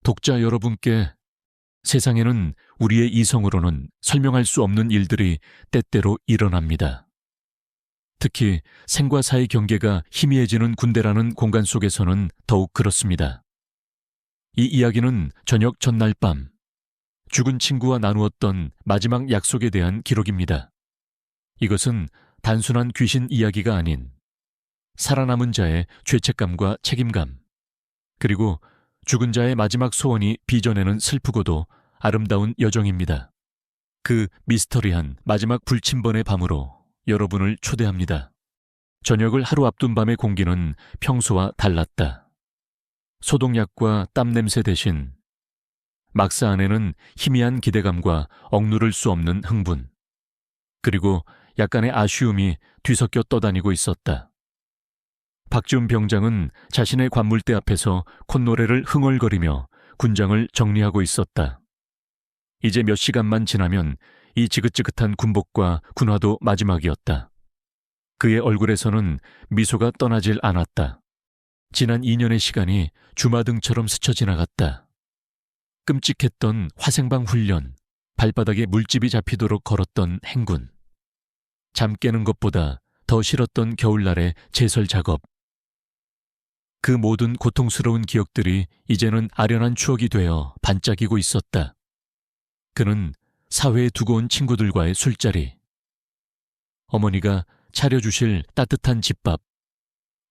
독자 여러분께 세상에는 우리의 이성으로는 설명할 수 없는 일들이 때때로 일어납니다. 특히 생과 사의 경계가 희미해지는 군대라는 공간 속에서는 더욱 그렇습니다. 이 이야기는 저녁 전날 밤 죽은 친구와 나누었던 마지막 약속에 대한 기록입니다. 이것은 단순한 귀신 이야기가 아닌 살아남은 자의 죄책감과 책임감, 그리고 죽은 자의 마지막 소원이 빚어내는 슬프고도 아름다운 여정입니다. 그 미스터리한 마지막 불침번의 밤으로 여러분을 초대합니다. 저녁을 하루 앞둔 밤의 공기는 평소와 달랐다. 소독약과 땀 냄새 대신 막사 안에는 희미한 기대감과 억누를 수 없는 흥분, 그리고 약간의 아쉬움이 뒤섞여 떠다니고 있었다. 박지훈 병장은 자신의 관물대 앞에서 콧노래를 흥얼거리며 군장을 정리하고 있었다. 이제 몇 시간만 지나면 이 지긋지긋한 군복과 군화도 마지막이었다. 그의 얼굴에서는 미소가 떠나질 않았다. 지난 2년의 시간이 주마등처럼 스쳐 지나갔다. 끔찍했던 화생방 훈련, 발바닥에 물집이 잡히도록 걸었던 행군, 잠 깨는 것보다 더 싫었던 겨울날의 제설 작업. 그 모든 고통스러운 기억들이 이제는 아련한 추억이 되어 반짝이고 있었다. 그는 사회에 두고 온 친구들과의 술자리, 어머니가 차려주실 따뜻한 집밥,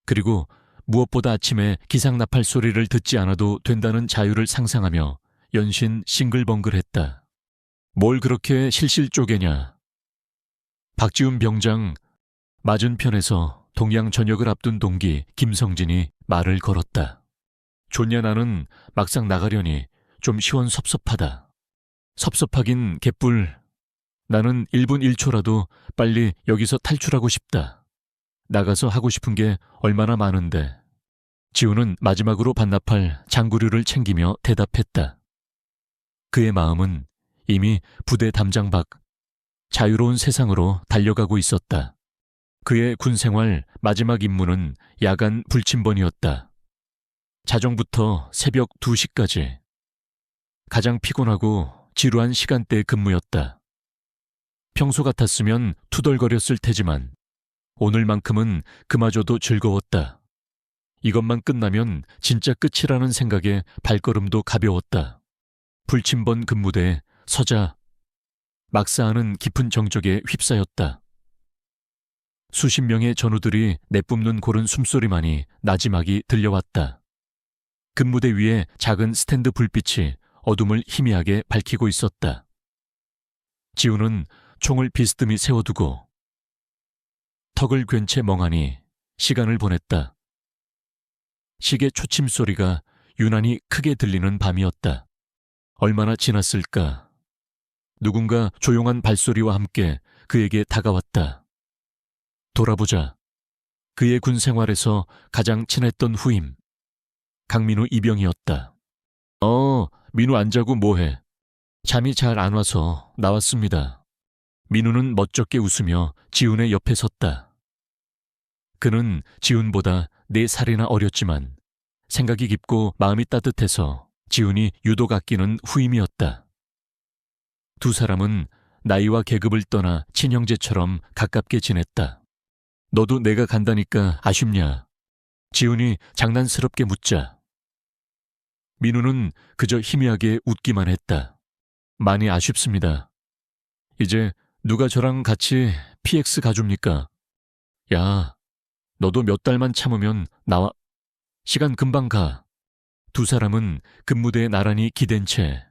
그리고 무엇보다 아침에 기상나팔 소리를 듣지 않아도 된다는 자유를 상상하며 연신 싱글벙글했다. 뭘 그렇게 실실 쪼개냐. 박지훈 병장 맞은편에서 동양 전역을 앞둔 동기 김성진이 말을 걸었다. 좋냐, 나는 막상 나가려니 좀 시원섭섭하다. 섭섭하긴 개뿔. 나는 1분 1초라도 빨리 여기서 탈출하고 싶다. 나가서 하고 싶은 게 얼마나 많은데. 지훈은 마지막으로 반납할 장구류를 챙기며 대답했다. 그의 마음은 이미 부대 담장 밖 자유로운 세상으로 달려가고 있었다. 그의 군생활 마지막 임무는 야간 불침번이었다. 자정부터 새벽 2시까지 가장 피곤하고 지루한 시간대의 근무였다. 평소 같았으면 투덜거렸을 테지만 오늘만큼은 그마저도 즐거웠다. 이것만 끝나면 진짜 끝이라는 생각에 발걸음도 가벼웠다. 불침번 근무대에 서자 막사하는 깊은 정적에 휩싸였다. 수십 명의 전우들이 내뿜는 고른 숨소리만이 나지막이 들려왔다. 근무대 위에 작은 스탠드 불빛이 어둠을 희미하게 밝히고 있었다. 지훈은 총을 비스듬히 세워두고 턱을 괜 채 멍하니 시간을 보냈다. 시계 초침 소리가 유난히 크게 들리는 밤이었다. 얼마나 지났을까. 누군가 조용한 발소리와 함께 그에게 다가왔다. 돌아보자. 그의 군 생활에서 가장 친했던 후임, 강민우 이병이었다. 민우 안 자고 뭐해? 잠이 잘 안 와서 나왔습니다. 민우는 멋쩍게 웃으며 지훈의 옆에 섰다. 그는 지훈보다 4살이나 어렸지만 생각이 깊고 마음이 따뜻해서 지훈이 유독 아끼는 후임이었다. 두 사람은 나이와 계급을 떠나 친형제처럼 가깝게 지냈다. 너도 내가 간다니까 아쉽냐? 지훈이 장난스럽게 묻자. 민우는 그저 희미하게 웃기만 했다. 많이 아쉽습니다. 이제 누가 저랑 같이 PX 가줍니까? 야, 너도 몇 달만 참으면 나와. 시간 금방 가. 두 사람은 근무대에 나란히 기댄 채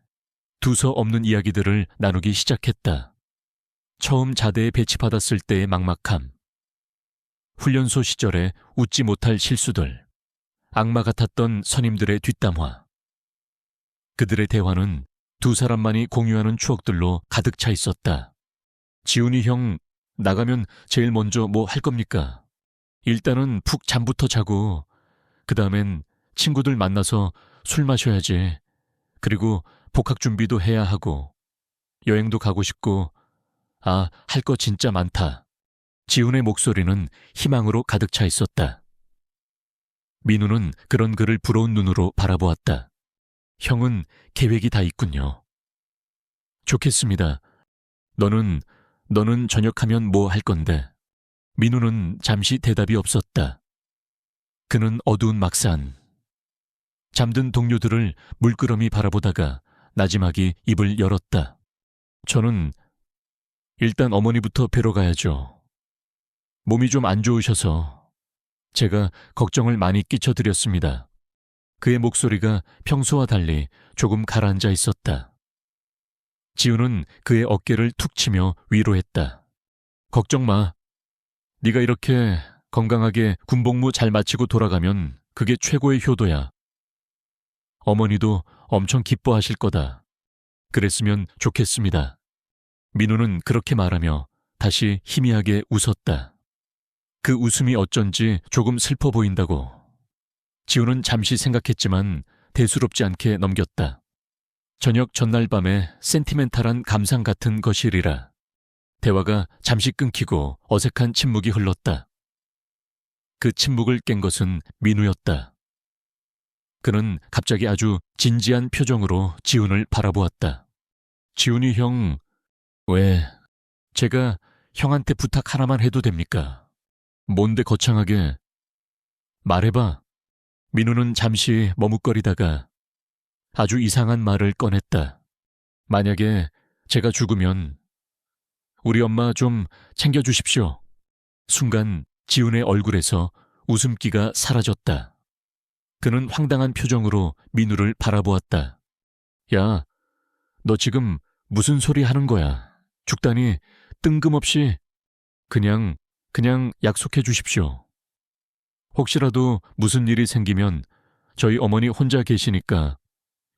두서 없는 이야기들을 나누기 시작했다. 처음 자대에 배치받았을 때의 막막함, 훈련소 시절에 웃지 못할 실수들, 악마 같았던 선임들의 뒷담화. 그들의 대화는 두 사람만이 공유하는 추억들로 가득 차 있었다. 지훈이 형, 나가면 제일 먼저 뭐 할 겁니까? 일단은 푹 잠부터 자고 그 다음엔 친구들 만나서 술 마셔야지. 그리고 복학 준비도 해야 하고 여행도 가고 싶고 할 거 진짜 많다. 지훈의 목소리는 희망으로 가득 차 있었다. 민우는 그런 그를 부러운 눈으로 바라보았다. 형은 계획이 다 있군요. 좋겠습니다. 너는 저녁하면 뭐 할 건데? 민우는 잠시 대답이 없었다. 그는 어두운 막산. 잠든 동료들을 물끄러미 바라보다가 나지막이 입을 열었다. 저는 일단 어머니부터 뵈러 가야죠. 몸이 좀 안 좋으셔서 제가 걱정을 많이 끼쳐드렸습니다. 그의 목소리가 평소와 달리 조금 가라앉아 있었다. 지우는 그의 어깨를 툭 치며 위로했다. 걱정 마. 네가 이렇게 건강하게 군복무 잘 마치고 돌아가면 그게 최고의 효도야. 어머니도 엄청 기뻐하실 거다. 그랬으면 좋겠습니다. 민우는 그렇게 말하며 다시 희미하게 웃었다. 그 웃음이 어쩐지 조금 슬퍼 보인다고. 지우는 잠시 생각했지만 대수롭지 않게 넘겼다. 저녁 전날 밤에 센티멘탈한 감상 같은 것이리라. 대화가 잠시 끊기고 어색한 침묵이 흘렀다. 그 침묵을 깬 것은 민우였다. 그는 갑자기 아주 진지한 표정으로 지훈을 바라보았다. 지훈이 형, 왜 제가 형한테 부탁 하나만 해도 됩니까? 뭔데 거창하게. 말해봐. 민우는 잠시 머뭇거리다가 아주 이상한 말을 꺼냈다. 만약에 제가 죽으면 우리 엄마 좀 챙겨주십시오. 순간 지훈의 얼굴에서 웃음기가 사라졌다. 그는 황당한 표정으로 민우를 바라보았다. 야, 너 지금 무슨 소리 하는 거야? 죽다니 뜬금없이 그냥 약속해 주십시오. 혹시라도 무슨 일이 생기면 저희 어머니 혼자 계시니까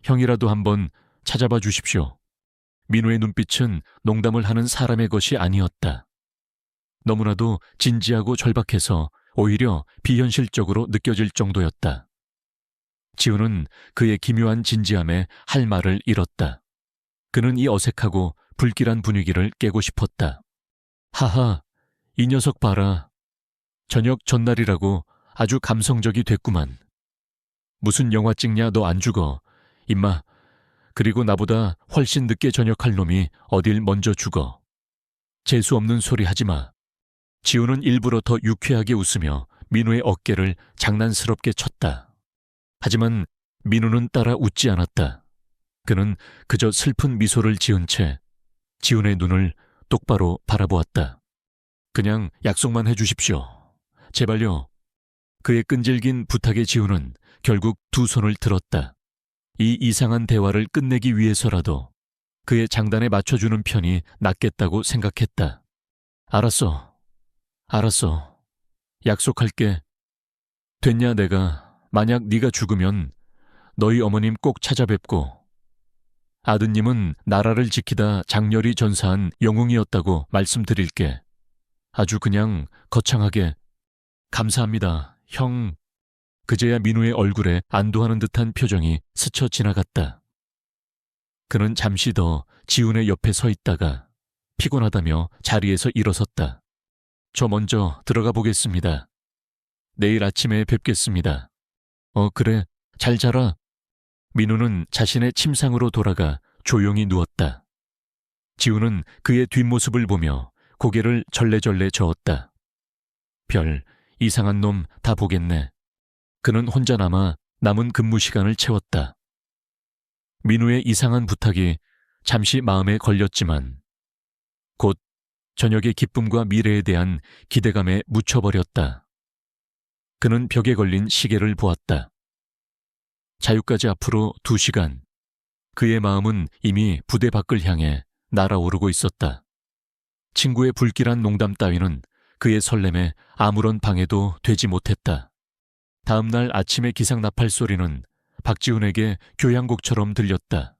형이라도 한번 찾아봐 주십시오. 민우의 눈빛은 농담을 하는 사람의 것이 아니었다. 너무나도 진지하고 절박해서 오히려 비현실적으로 느껴질 정도였다. 지훈은 그의 기묘한 진지함에 할 말을 잃었다. 그는 이 어색하고 불길한 분위기를 깨고 싶었다. 하하, 이 녀석 봐라. 저녁 전날이라고 아주 감성적이 됐구만. 무슨 영화 찍냐 너 안 죽어. 임마. 그리고 나보다 훨씬 늦게 저녁할 놈이 어딜 먼저 죽어. 재수 없는 소리 하지 마. 지훈은 일부러 더 유쾌하게 웃으며 민우의 어깨를 장난스럽게 쳤다. 하지만 민우는 따라 웃지 않았다. 그는 그저 슬픈 미소를 지은 채 지훈의 눈을 똑바로 바라보았다. 그냥 약속만 해주십시오. 제발요. 그의 끈질긴 부탁에 지훈은 결국 두 손을 들었다. 이 이상한 대화를 끝내기 위해서라도 그의 장단에 맞춰주는 편이 낫겠다고 생각했다. 알았어. 약속할게. 됐냐 내가. 만약 네가 죽으면 너희 어머님 꼭 찾아뵙고 아드님은 나라를 지키다 장렬히 전사한 영웅이었다고 말씀드릴게. 아주 그냥 거창하게. 감사합니다, 형. 그제야 민우의 얼굴에 안도하는 듯한 표정이 스쳐 지나갔다. 그는 잠시 더 지훈의 옆에 서 있다가 피곤하다며 자리에서 일어섰다. 저 먼저 들어가 보겠습니다. 내일 아침에 뵙겠습니다. 그래, 잘 자라. 민우는 자신의 침상으로 돌아가 조용히 누웠다. 지훈은 그의 뒷모습을 보며 고개를 절레절레 저었다. 별, 이상한 놈 다 보겠네. 그는 혼자 남아 남은 근무 시간을 채웠다. 민우의 이상한 부탁이 잠시 마음에 걸렸지만 곧 저녁의 기쁨과 미래에 대한 기대감에 묻혀버렸다. 그는 벽에 걸린 시계를 보았다. 자유까지 앞으로 2시간. 그의 마음은 이미 부대 밖을 향해 날아오르고 있었다. 친구의 불길한 농담 따위는 그의 설렘에 아무런 방해도 되지 못했다. 다음 날 아침의 기상나팔 소리는 박지훈에게 교향곡처럼 들렸다.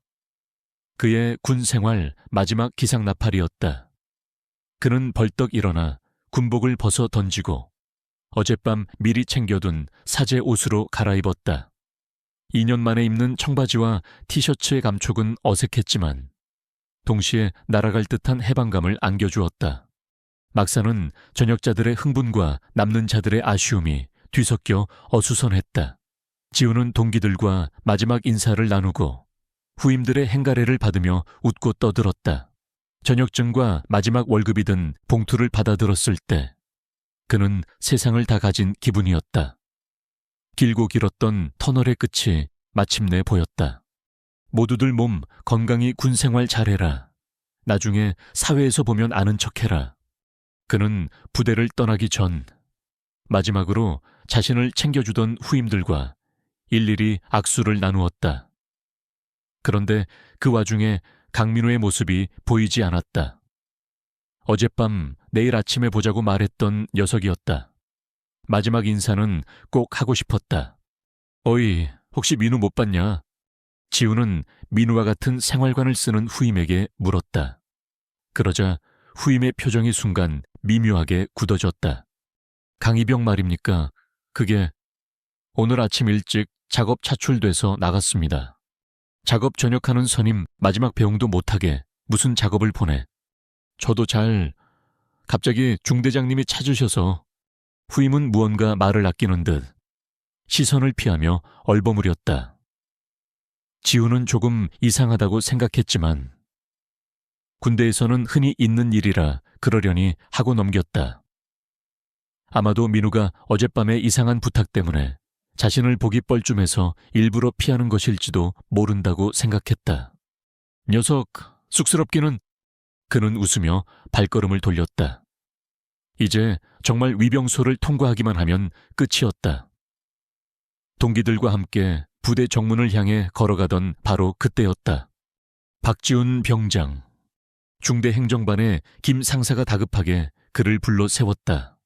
그의 군 생활 마지막 기상나팔이었다. 그는 벌떡 일어나 군복을 벗어 던지고 어젯밤 미리 챙겨둔 사제 옷으로 갈아입었다. 2년 만에 입는 청바지와 티셔츠의 감촉은 어색했지만 동시에 날아갈 듯한 해방감을 안겨주었다. 막사는 전역자들의 흥분과 남는 자들의 아쉬움이 뒤섞여 어수선했다. 지우는 동기들과 마지막 인사를 나누고 후임들의 행가래를 받으며 웃고 떠들었다. 저녁증과 마지막 월급이 든 봉투를 받아들었을 때 그는 세상을 다 가진 기분이었다. 길고 길었던 터널의 끝이 마침내 보였다. 모두들 몸 건강히 군생활 잘해라. 나중에 사회에서 보면 아는 척해라. 그는 부대를 떠나기 전 마지막으로 자신을 챙겨주던 후임들과 일일이 악수를 나누었다. 그런데 그 와중에 강민우의 모습이 보이지 않았다. 어젯밤 내일 아침에 보자고 말했던 녀석이었다. 마지막 인사는 꼭 하고 싶었다. 어이, 혹시 민우 못 봤냐? 지우는 민우와 같은 생활관을 쓰는 후임에게 물었다. 그러자 후임의 표정이 순간 미묘하게 굳어졌다. 강희병 말입니까? 그게 오늘 아침 일찍 작업 차출돼서 나갔습니다. 작업 전역하는 선임 마지막 배웅도 못하게 무슨 작업을 보내. 저도 갑자기 중대장님이 찾으셔서 후임은 무언가 말을 아끼는 듯 시선을 피하며 얼버무렸다. 지우는 조금 이상하다고 생각했지만 군대에서는 흔히 있는 일이라 그러려니 하고 넘겼다. 아마도 민우가 어젯밤의 이상한 부탁 때문에 자신을 보기 뻘쭘해서 일부러 피하는 것일지도 모른다고 생각했다. 녀석, 쑥스럽기는. 그는 웃으며 발걸음을 돌렸다. 이제 정말 위병소를 통과하기만 하면 끝이었다. 동기들과 함께 부대 정문을 향해 걸어가던 바로 그때였다. 박지훈 병장. 중대 행정반의 김 상사가 다급하게 그를 불러 세웠다.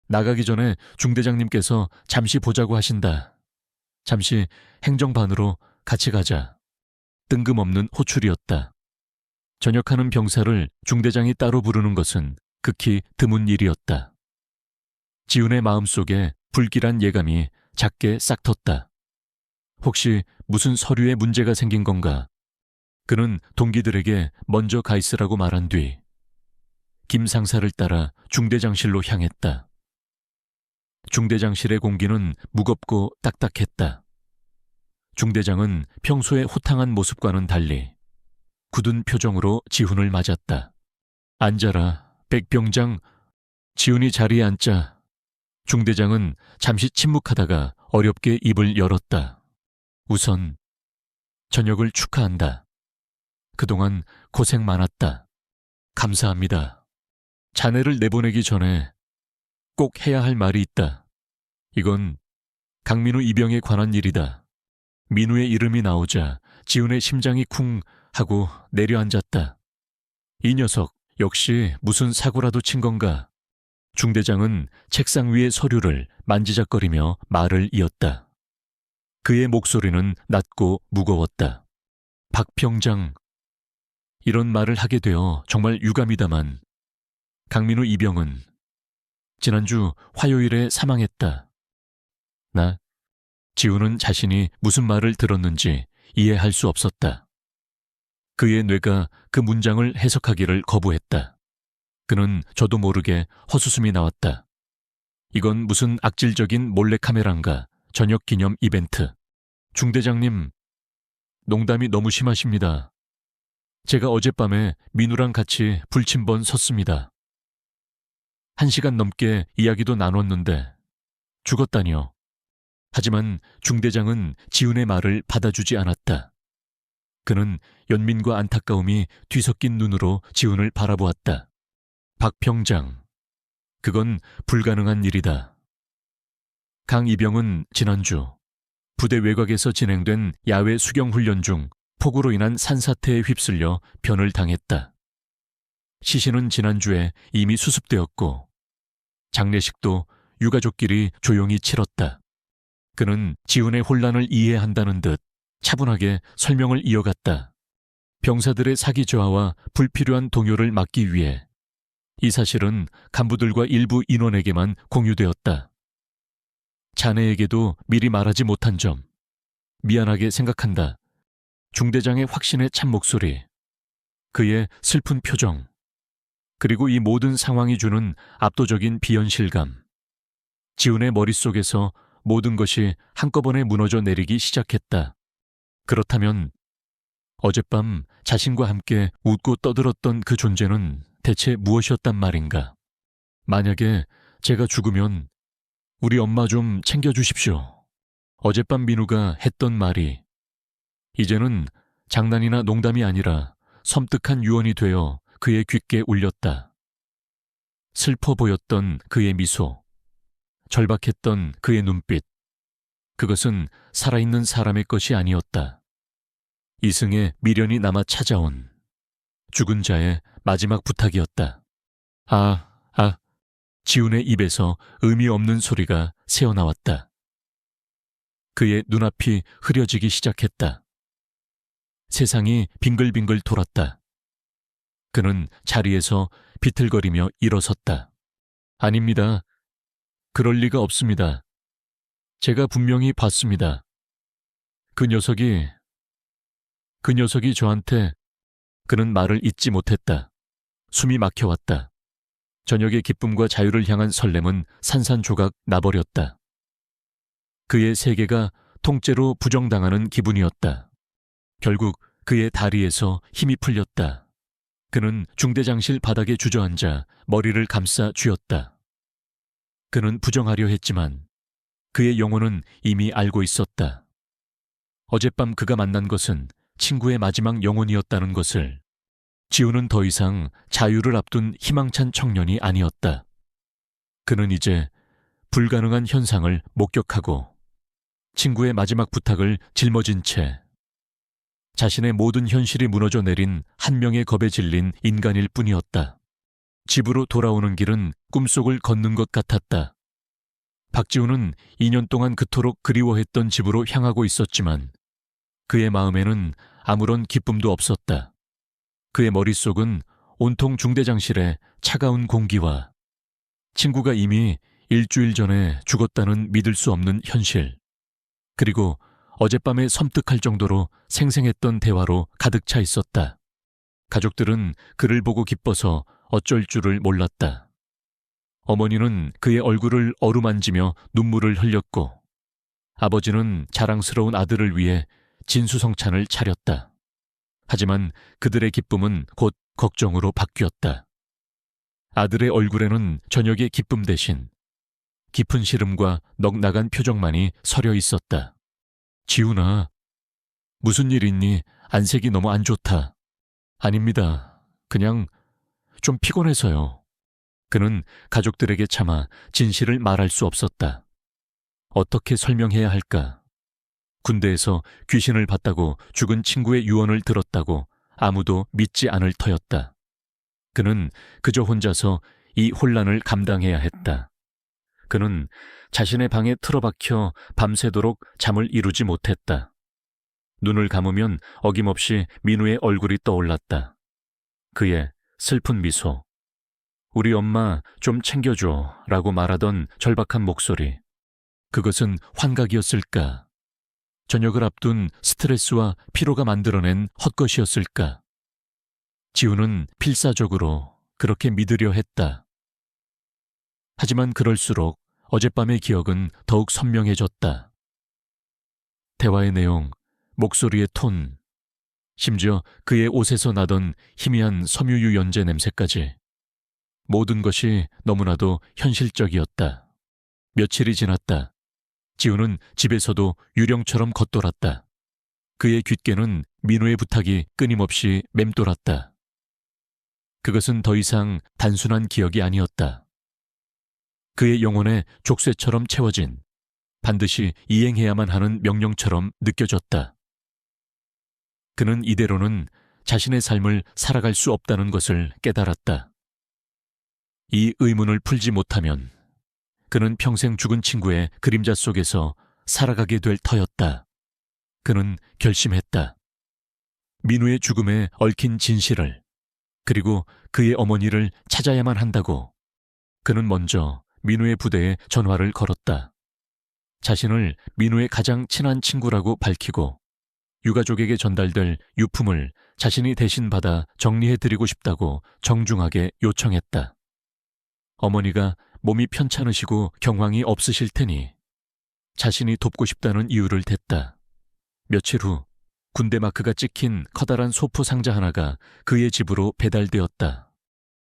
나가기 전에 중대장님께서 잠시 보자고 하신다. 잠시 행정반으로 같이 가자. 뜬금없는 호출이었다. 전역하는 병사를 중대장이 따로 부르는 것은 극히 드문 일이었다. 지훈의 마음속에 불길한 예감이 작게 싹텄다. 혹시 무슨 서류에 문제가 생긴 건가? 그는 동기들에게 먼저 가 있으라고 말한 뒤 김 상사를 따라 중대장실로 향했다. 중대장실의 공기는 무겁고 딱딱했다. 중대장은 평소의 호탕한 모습과는 달리 굳은 표정으로 지훈을 맞았다. 앉아라, 백병장. 지훈이 자리에 앉자. 중대장은 잠시 침묵하다가 어렵게 입을 열었다. 우선 저녁을 축하한다. 그동안 고생 많았다. 감사합니다. 자네를 내보내기 전에 꼭 해야 할 말이 있다. 이건 강민우 이병에 관한 일이다. 민우의 이름이 나오자 지훈의 심장이 쿵 하고 내려앉았다. 이 녀석 역시 무슨 사고라도 친 건가? 중대장은 책상 위의 서류를 만지작거리며 말을 이었다. 그의 목소리는 낮고 무거웠다. 박 병장, 이런 말을 하게 되어 정말 유감이다만 강민우 이병은 지난주 화요일에 사망했다. 지우는 자신이 무슨 말을 들었는지 이해할 수 없었다. 그의 뇌가 그 문장을 해석하기를 거부했다. 그는 저도 모르게 헛웃음이 나왔다. 이건 무슨 악질적인 몰래카메라인가 저녁 기념 이벤트. 중대장님, 농담이 너무 심하십니다. 제가 어젯밤에 민우랑 같이 불침번 섰습니다. 1시간 넘게 이야기도 나눴는데 죽었다니요. 하지만 중대장은 지훈의 말을 받아주지 않았다. 그는 연민과 안타까움이 뒤섞인 눈으로 지훈을 바라보았다. 박 병장, 그건 불가능한 일이다. 강 이병은 지난주 부대 외곽에서 진행된 야외 수경훈련 중 폭우로 인한 산사태에 휩쓸려 변을 당했다. 시신은 지난주에 이미 수습되었고 장례식도 유가족끼리 조용히 치렀다. 그는 지훈의 혼란을 이해한다는 듯 차분하게 설명을 이어갔다. 병사들의 사기 저하와 불필요한 동요를 막기 위해 이 사실은 간부들과 일부 인원에게만 공유되었다. 자네에게도 미리 말하지 못한 점 미안하게 생각한다. 중대장의 확신에 찬 목소리, 그의 슬픈 표정, 그리고 이 모든 상황이 주는 압도적인 비현실감. 지훈의 머릿속에서 모든 것이 한꺼번에 무너져 내리기 시작했다. 그렇다면 어젯밤 자신과 함께 웃고 떠들었던 그 존재는 대체 무엇이었단 말인가? 만약에 제가 죽으면 우리 엄마 좀 챙겨주십시오. 어젯밤 민우가 했던 말이 이제는 장난이나 농담이 아니라 섬뜩한 유언이 되어 그의 귓가에 울렸다. 슬퍼 보였던 그의 미소, 절박했던 그의 눈빛, 그것은 살아있는 사람의 것이 아니었다. 이승의 미련이 남아 찾아온 죽은 자의 마지막 부탁이었다. 지훈의 입에서 의미 없는 소리가 새어나왔다. 그의 눈앞이 흐려지기 시작했다. 세상이 빙글빙글 돌았다. 그는 자리에서 비틀거리며 일어섰다. 아닙니다. 그럴 리가 없습니다. 제가 분명히 봤습니다. 그 녀석이 저한테... 그는 말을 잇지 못했다. 숨이 막혀왔다. 저녁의 기쁨과 자유를 향한 설렘은 산산조각 나버렸다. 그의 세계가 통째로 부정당하는 기분이었다. 결국 그의 다리에서 힘이 풀렸다. 그는 중대장실 바닥에 주저앉아 머리를 감싸 쥐었다. 그는 부정하려 했지만 그의 영혼은 이미 알고 있었다. 어젯밤 그가 만난 것은 친구의 마지막 영혼이었다는 것을. 지훈은 더 이상 자유를 앞둔 희망찬 청년이 아니었다. 그는 이제 불가능한 현상을 목격하고 친구의 마지막 부탁을 짊어진 채 자신의 모든 현실이 무너져 내린 한 명의 겁에 질린 인간일 뿐이었다. 집으로 돌아오는 길은 꿈속을 걷는 것 같았다. 박지훈은 2년 동안 그토록 그리워했던 집으로 향하고 있었지만 그의 마음에는 아무런 기쁨도 없었다. 그의 머릿속은 온통 중대장실의 차가운 공기와 친구가 이미 일주일 전에 죽었다는 믿을 수 없는 현실, 그리고 어젯밤에 섬뜩할 정도로 생생했던 대화로 가득 차 있었다. 가족들은 그를 보고 기뻐서 어쩔 줄을 몰랐다. 어머니는 그의 얼굴을 어루만지며 눈물을 흘렸고 아버지는 자랑스러운 아들을 위해 진수성찬을 차렸다. 하지만 그들의 기쁨은 곧 걱정으로 바뀌었다. 아들의 얼굴에는 저녁의 기쁨 대신 깊은 시름과 넋나간 표정만이 서려 있었다. 지훈아, 무슨 일 있니? 안색이 너무 안 좋다. 아닙니다. 그냥 좀 피곤해서요. 그는 가족들에게 차마 진실을 말할 수 없었다. 어떻게 설명해야 할까? 군대에서 귀신을 봤다고 죽은 친구의 유언을 들었다고 아무도 믿지 않을 터였다. 그는 그저 혼자서 이 혼란을 감당해야 했다. 그는 자신의 방에 틀어박혀 밤새도록 잠을 이루지 못했다. 눈을 감으면 어김없이 민우의 얼굴이 떠올랐다. 그의 슬픈 미소, 우리 엄마 좀 챙겨줘 라고 말하던 절박한 목소리, 그것은 환각이었을까? 저녁을 앞둔 스트레스와 피로가 만들어낸 헛것이었을까? 지훈은 필사적으로 그렇게 믿으려 했다. 하지만 그럴수록 어젯밤의 기억은 더욱 선명해졌다. 대화의 내용, 목소리의 톤, 심지어 그의 옷에서 나던 희미한 섬유유 연제 냄새까지 모든 것이 너무나도 현실적이었다. 며칠이 지났다. 지훈은 집에서도 유령처럼 겉돌았다. 그의 귓가는 민우의 부탁이 끊임없이 맴돌았다. 그것은 더 이상 단순한 기억이 아니었다. 그의 영혼에 족쇄처럼 채워진, 반드시 이행해야만 하는 명령처럼 느껴졌다. 그는 이대로는 자신의 삶을 살아갈 수 없다는 것을 깨달았다. 이 의문을 풀지 못하면 그는 평생 죽은 친구의 그림자 속에서 살아가게 될 터였다. 그는 결심했다. 민우의 죽음에 얽힌 진실을, 그리고 그의 어머니를 찾아야만 한다고. 그는 먼저 민우의 부대에 전화를 걸었다. 자신을 민우의 가장 친한 친구라고 밝히고 유가족에게 전달될 유품을 자신이 대신 받아 정리해드리고 싶다고 정중하게 요청했다. 어머니가 몸이 편찮으시고 경황이 없으실 테니 자신이 돕고 싶다는 이유를 댔다. 며칠 후 군대 마크가 찍힌 커다란 소프 상자 하나가 그의 집으로 배달되었다.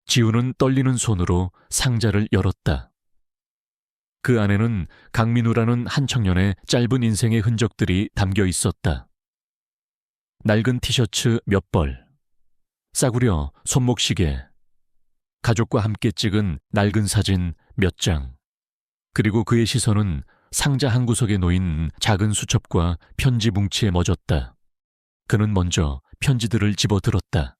지우는 떨리는 손으로 상자를 열었다. 그 안에는 강민우라는 한 청년의 짧은 인생의 흔적들이 담겨 있었다. 낡은 티셔츠 몇 벌, 싸구려 손목시계, 가족과 함께 찍은 낡은 사진 몇 장, 그리고 그의 시선은 상자 한 구석에 놓인 작은 수첩과 편지 뭉치에 멎었다. 그는 먼저 편지들을 집어들었다.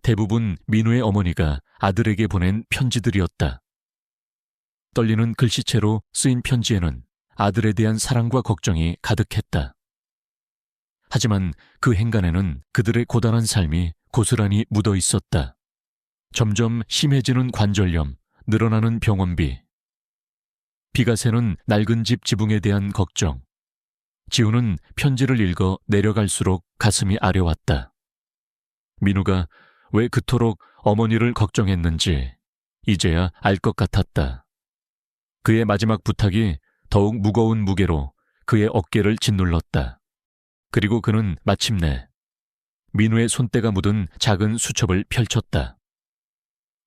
대부분 민우의 어머니가 아들에게 보낸 편지들이었다. 떨리는 글씨체로 쓰인 편지에는 아들에 대한 사랑과 걱정이 가득했다. 하지만 그 행간에는 그들의 고단한 삶이 고스란히 묻어 있었다. 점점 심해지는 관절염, 늘어나는 병원비, 비가 새는 낡은 집 지붕에 대한 걱정. 지우는 편지를 읽어 내려갈수록 가슴이 아려왔다. 민우가 왜 그토록 어머니를 걱정했는지 이제야 알 것 같았다. 그의 마지막 부탁이 더욱 무거운 무게로 그의 어깨를 짓눌렀다. 그리고 그는 마침내 민우의 손때가 묻은 작은 수첩을 펼쳤다.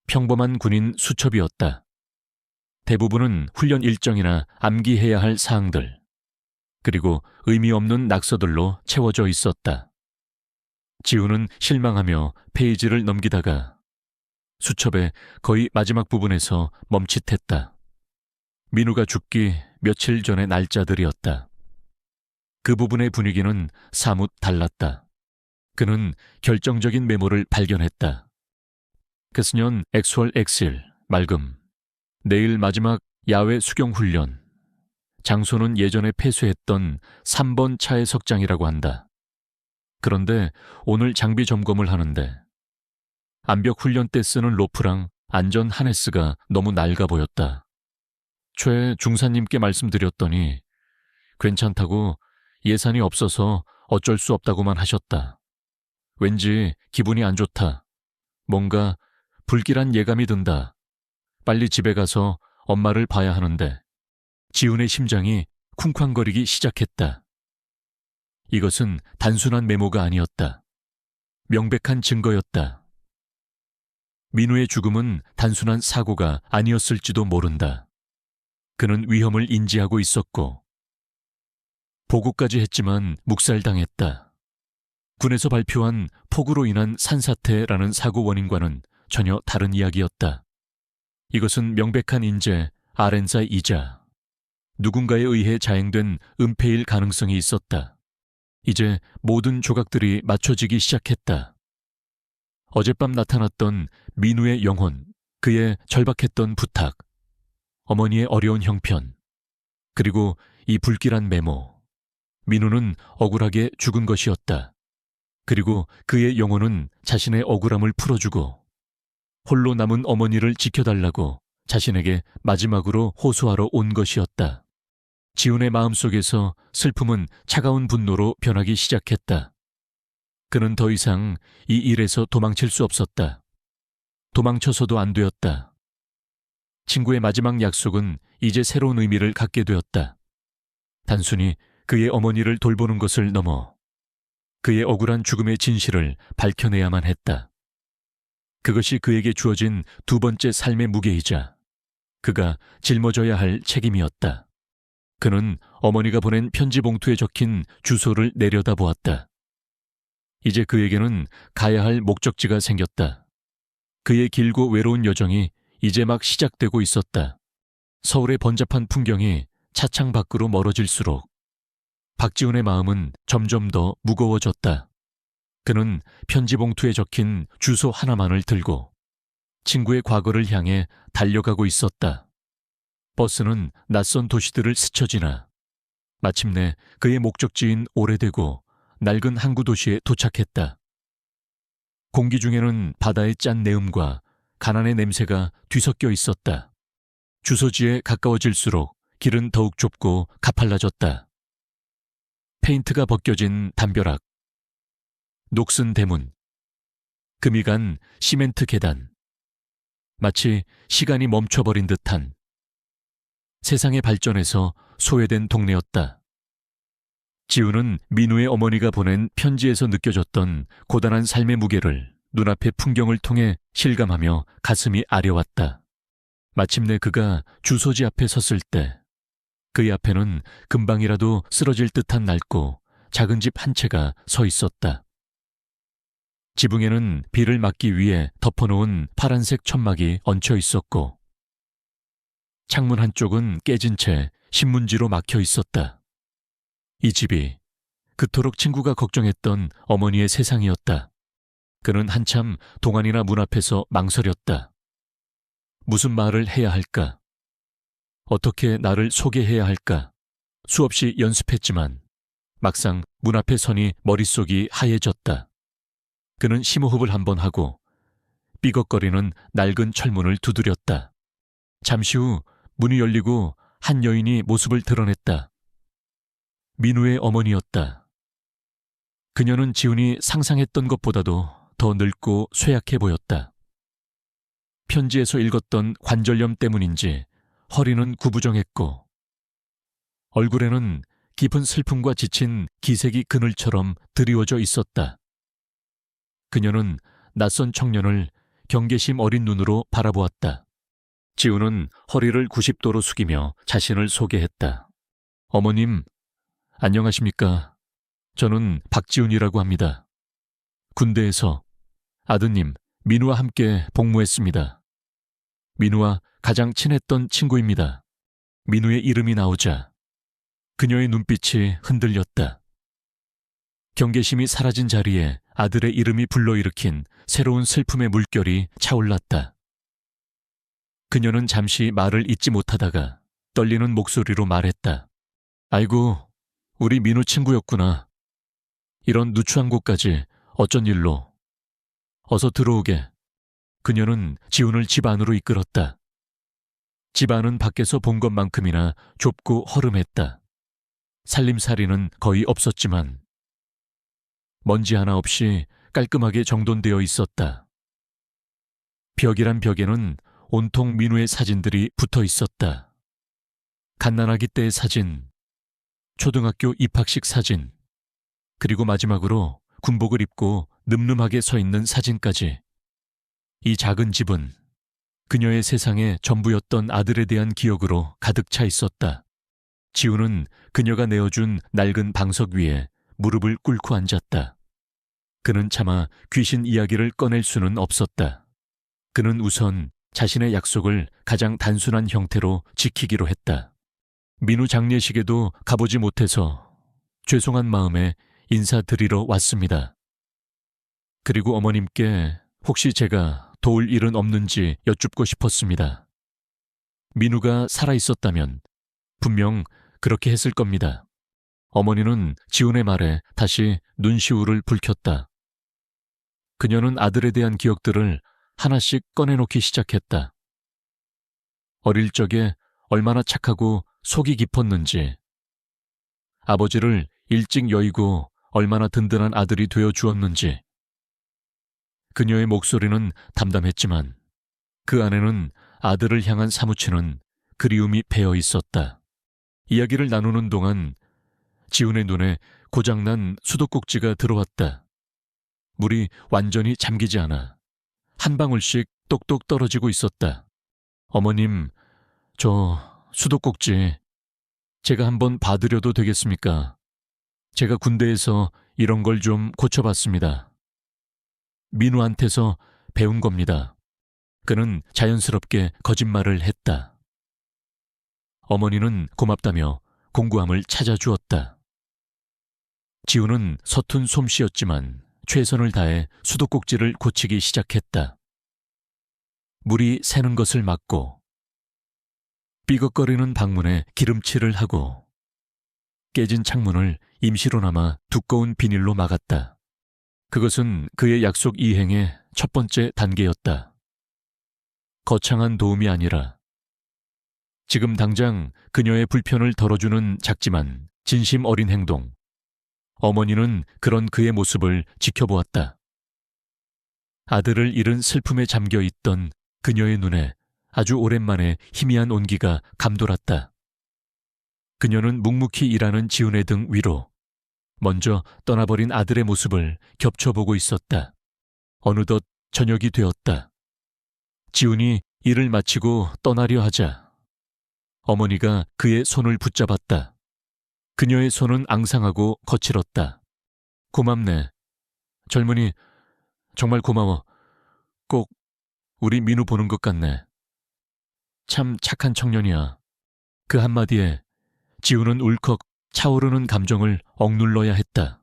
평범한 군인 수첩이었다. 대부분은 훈련 일정이나 암기해야 할 사항들, 그리고 의미 없는 낙서들로 채워져 있었다. 지우는 실망하며 페이지를 넘기다가 수첩의 거의 마지막 부분에서 멈칫했다. 민우가 죽기 며칠 전의 날짜들이었다. 그 부분의 분위기는 사뭇 달랐다. 그는 결정적인 메모를 발견했다. 개수년 엑스월 엑실, 맑음. 내일 마지막 야외 수경 훈련. 장소는 예전에 폐쇄했던 3번 차의 석장이라고 한다. 그런데 오늘 장비 점검을 하는데 암벽 훈련 때 쓰는 로프랑 안전 하네스가 너무 낡아 보였다. 최 중사님께 말씀드렸더니 괜찮다고 예산이 없어서 어쩔 수 없다고만 하셨다. 왠지 기분이 안 좋다. 뭔가 불길한 예감이 든다. 빨리 집에 가서 엄마를 봐야 하는데. 지훈의 심장이 쿵쾅거리기 시작했다. 이것은 단순한 메모가 아니었다. 명백한 증거였다. 민우의 죽음은 단순한 사고가 아니었을지도 모른다. 그는 위험을 인지하고 있었고 보고까지 했지만 묵살당했다. 군에서 발표한 폭우로 인한 산사태라는 사고 원인과는 전혀 다른 이야기였다. 이것은 명백한 인재 아렌사이자 누군가에 의해 자행된 은폐일 가능성이 있었다. 이제 모든 조각들이 맞춰지기 시작했다. 어젯밤 나타났던 민우의 영혼, 그의 절박했던 부탁, 어머니의 어려운 형편, 그리고 이 불길한 메모. 민우는 억울하게 죽은 것이었다. 그리고 그의 영혼은 자신의 억울함을 풀어주고 홀로 남은 어머니를 지켜달라고 자신에게 마지막으로 호소하러 온 것이었다. 지훈의 마음속에서 슬픔은 차가운 분노로 변하기 시작했다. 그는 더 이상 이 일에서 도망칠 수 없었다. 도망쳐서도 안 되었다. 친구의 마지막 약속은 이제 새로운 의미를 갖게 되었다. 단순히 그의 어머니를 돌보는 것을 넘어 그의 억울한 죽음의 진실을 밝혀내야만 했다. 그것이 그에게 주어진 두 번째 삶의 무게이자 그가 짊어져야 할 책임이었다. 그는 어머니가 보낸 편지 봉투에 적힌 주소를 내려다보았다. 이제 그에게는 가야 할 목적지가 생겼다. 그의 길고 외로운 여정이 이제 막 시작되고 있었다. 서울의 번잡한 풍경이 차창 밖으로 멀어질수록 박지훈의 마음은 점점 더 무거워졌다. 그는 편지 봉투에 적힌 주소 하나만을 들고 친구의 과거를 향해 달려가고 있었다. 버스는 낯선 도시들을 스쳐 지나 마침내 그의 목적지인 오래되고 낡은 항구 도시에 도착했다. 공기 중에는 바다의 짠 내음과 가난의 냄새가 뒤섞여 있었다. 주소지에 가까워질수록 길은 더욱 좁고 가팔라졌다. 페인트가 벗겨진 담벼락, 녹슨 대문, 금이 간 시멘트 계단, 마치 시간이 멈춰버린 듯한 세상의 발전에서 소외된 동네였다. 지우는 민우의 어머니가 보낸 편지에서 느껴졌던 고단한 삶의 무게를 눈앞의 풍경을 통해 실감하며 가슴이 아려왔다. 마침내 그가 주소지 앞에 섰을 때 그의 앞에는 금방이라도 쓰러질 듯한 낡고 작은 집 한 채가 서 있었다. 지붕에는 비를 막기 위해 덮어놓은 파란색 천막이 얹혀 있었고 창문 한쪽은 깨진 채 신문지로 막혀 있었다. 이 집이 그토록 친구가 걱정했던 어머니의 세상이었다. 그는 한참 동안이나 문 앞에서 망설였다. 무슨 말을 해야 할까? 어떻게 나를 소개해야 할까? 수없이 연습했지만 막상 문 앞에 서니 머릿속이 하얘졌다. 그는 심호흡을 한번 하고 삐걱거리는 낡은 철문을 두드렸다. 잠시 후 문이 열리고 한 여인이 모습을 드러냈다. 민우의 어머니였다. 그녀는 지훈이 상상했던 것보다도 더 늙고 쇠약해 보였다. 편지에서 읽었던 관절염 때문인지 허리는 구부정했고 얼굴에는 깊은 슬픔과 지친 기색이 그늘처럼 드리워져 있었다. 그녀는 낯선 청년을 경계심 어린 눈으로 바라보았다. 지우는 허리를 90도로 숙이며 자신을 소개했다. 어머님, 안녕하십니까? 저는 박지훈이라고 합니다. 군대에서 아드님 민우와 함께 복무했습니다. 민우와 가장 친했던 친구입니다. 민우의 이름이 나오자 그녀의 눈빛이 흔들렸다. 경계심이 사라진 자리에 아들의 이름이 불러일으킨 새로운 슬픔의 물결이 차올랐다. 그녀는 잠시 말을 잇지 못하다가 떨리는 목소리로 말했다. 아이고, 우리 민우 친구였구나. 이런 누추한 곳까지 어쩐 일로. 어서 들어오게. 그녀는 지훈을 집 안으로 이끌었다. 집 안은 밖에서 본 것만큼이나 좁고 허름했다. 살림살이는 거의 없었지만 먼지 하나 없이 깔끔하게 정돈되어 있었다. 벽이란 벽에는 온통 민우의 사진들이 붙어 있었다. 갓난아기 때의 사진, 초등학교 입학식 사진, 그리고 마지막으로 군복을 입고 늠름하게 서 있는 사진까지. 이 작은 집은 그녀의 세상의 전부였던 아들에 대한 기억으로 가득 차 있었다. 지우는 그녀가 내어준 낡은 방석 위에 무릎을 꿇고 앉았다. 그는 차마 귀신 이야기를 꺼낼 수는 없었다. 그는 우선 자신의 약속을 가장 단순한 형태로 지키기로 했다. 민우 장례식에도 가보지 못해서 죄송한 마음에 인사드리러 왔습니다. 그리고 어머님께 혹시 제가 도울 일은 없는지 여쭙고 싶었습니다. 민우가 살아있었다면 분명 그렇게 했을 겁니다. 어머니는 지훈의 말에 다시 눈시울을 붉혔다. 그녀는 아들에 대한 기억들을 하나씩 꺼내놓기 시작했다. 어릴 적에 얼마나 착하고 속이 깊었는지, 아버지를 일찍 여의고 얼마나 든든한 아들이 되어 주었는지. 그녀의 목소리는 담담했지만 그 안에는 아들을 향한 사무치는 그리움이 배어 있었다. 이야기를 나누는 동안 지훈의 눈에 고장난 수도꼭지가 들어왔다. 물이 완전히 잠기지 않아 한 방울씩 똑똑 떨어지고 있었다. 어머님, 저 수도꼭지 제가 한번 봐드려도 되겠습니까? 제가 군대에서 이런 걸 좀 고쳐봤습니다. 민우한테서 배운 겁니다. 그는 자연스럽게 거짓말을 했다. 어머니는 고맙다며 공구함을 찾아주었다. 지우는 서툰 솜씨였지만 최선을 다해 수도꼭지를 고치기 시작했다. 물이 새는 것을 막고 삐걱거리는 방문에 기름칠을 하고 깨진 창문을 임시로나마 두꺼운 비닐로 막았다. 그것은 그의 약속 이행의 첫 번째 단계였다. 거창한 도움이 아니라 지금 당장 그녀의 불편을 덜어주는 작지만 진심 어린 행동. 어머니는 그런 그의 모습을 지켜보았다. 아들을 잃은 슬픔에 잠겨 있던 그녀의 눈에 아주 오랜만에 희미한 온기가 감돌았다. 그녀는 묵묵히 일하는 지훈의 등 위로 먼저 떠나버린 아들의 모습을 겹쳐보고 있었다. 어느덧 저녁이 되었다. 지훈이 일을 마치고 떠나려 하자 어머니가 그의 손을 붙잡았다. 그녀의 손은 앙상하고 거칠었다. 고맙네. 젊은이, 정말 고마워. 꼭 우리 민우 보는 것 같네. 참 착한 청년이야. 그 한마디에 지훈은 울컥 차오르는 감정을 억눌러야 했다.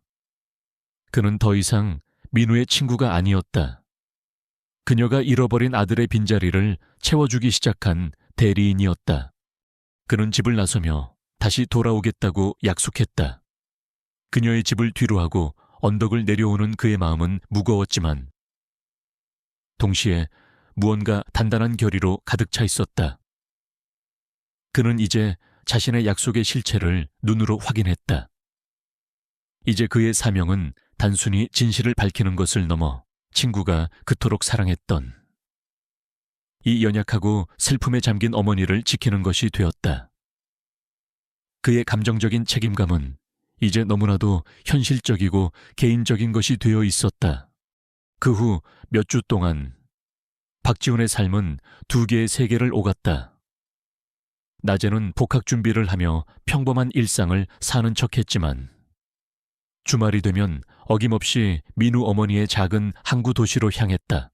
그는 더 이상 민우의 친구가 아니었다. 그녀가 잃어버린 아들의 빈자리를 채워주기 시작한 대리인이었다. 그는 집을 나서며 다시 돌아오겠다고 약속했다. 그녀의 집을 뒤로하고 언덕을 내려오는 그의 마음은 무거웠지만 동시에 무언가 단단한 결의로 가득 차 있었다. 그는 이제 자신의 약속의 실체를 눈으로 확인했다. 이제 그의 사명은 단순히 진실을 밝히는 것을 넘어 친구가 그토록 사랑했던 이 연약하고 슬픔에 잠긴 어머니를 지키는 것이 되었다. 그의 감정적인 책임감은 이제 너무나도 현실적이고 개인적인 것이 되어 있었다. 그 후 몇 주 동안 박지훈의 삶은 두 개의 세계를 오갔다. 낮에는 복학 준비를 하며 평범한 일상을 사는 척했지만 주말이 되면 어김없이 민우 어머니의 작은 항구 도시로 향했다.